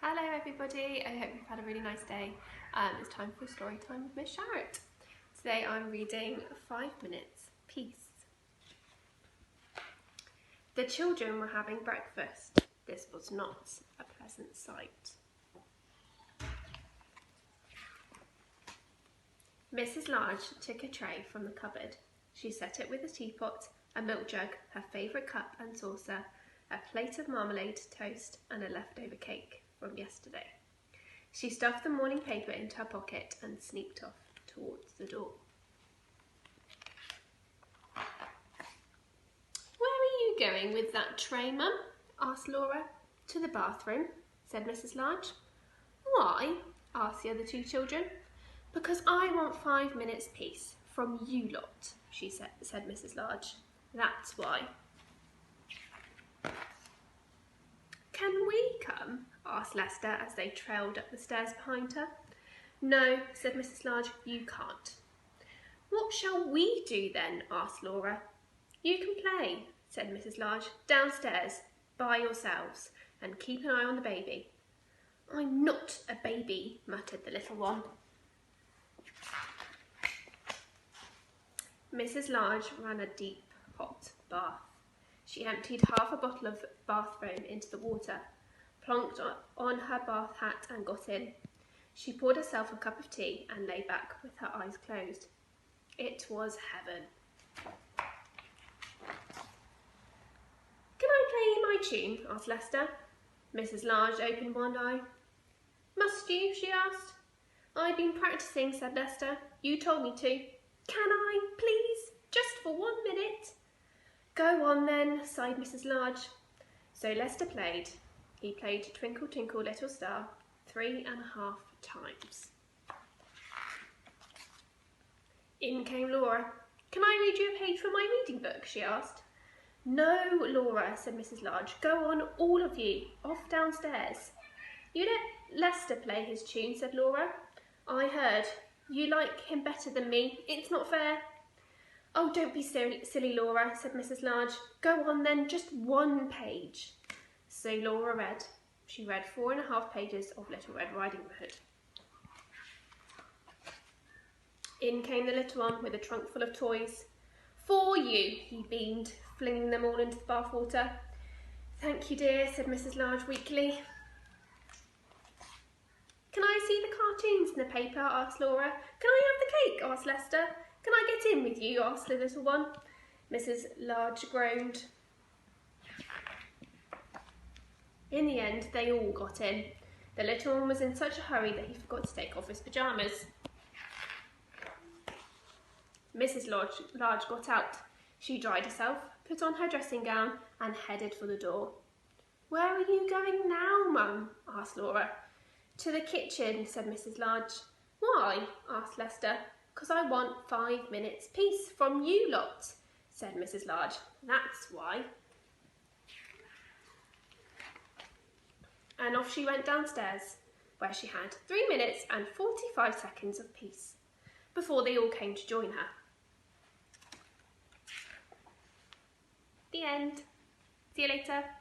Hello everybody, I hope you've had a really nice day. It's time for story time with Miss Sharratt. Today I'm reading 5 Minutes Peace. The children were having breakfast. This was not a pleasant sight. Mrs. Large took a tray from the cupboard. She set it with a teapot, a milk jug, her favourite cup and saucer, a plate of marmalade, toast and a leftover cake from yesterday. She stuffed the morning paper into her pocket and sneaked off towards the door. "Where are you going with that tray, Mum?" asked Laura. "To the bathroom," said Mrs. Large. "Why?" asked the other two children. "Because I want 5 minutes peace from you lot," said Mrs. Large. "That's why." "Can we come?" asked Lester as they trailed up the stairs behind her. "No," said Mrs. Large, "you can't." "What shall we do then?" asked Laura. "You can play," said Mrs. Large, "downstairs by yourselves, and keep an eye on the baby." "I'm not a baby," muttered the little one. Mrs. Large ran a deep, hot bath. She emptied half a bottle of bath foam into the water, plonked on her bath hat and got in. She poured herself a cup of tea and lay back with her eyes closed. It was heaven. "Can I play my tune?" asked Lester. Mrs. Large opened one eye. "Must you?" she asked. "I've been practising," said Lester. "You told me to." "Can I, please? Just for 1 minute?" "Go on then," sighed Mrs. Large. So Lester played. He played Twinkle Twinkle Little Star 3.5 times. In came Laura. "Can I read you a page from my reading book?" she asked. "No, Laura," said Mrs. Large. "Go on, all of you, off downstairs." "You let Lester play his tune," said Laura. "I heard. You like him better than me. It's not fair." "Oh, don't be silly, Laura," said Mrs. Large. "Go on then, just 1 page." So Laura read. She read 4.5 pages of Little Red Riding Hood. In came the little one with a trunk full of toys. "For you," he beamed, flinging them all into the bath water. "Thank you, dear," said Mrs. Large weakly. "Can I see the cartoons in the paper?" asked Laura. "Can I have the cake?" asked Lester. "Can I get in with you?" asked the little one. Mrs. Large groaned. In the end, they all got in. The little one was in such a hurry that he forgot to take off his pyjamas. Mrs. Large got out. She dried herself, put on her dressing gown, and headed for the door. "Where are you going now, Mum?" asked Laura. "To the kitchen," said Mrs. Large. "Why?" asked Lester. "'Cause I want 5 minutes peace from you lot," said Mrs. Large. "That's why." And off she went downstairs, where she had 3 minutes and 45 seconds of peace, before they all came to join her. The end. See you later.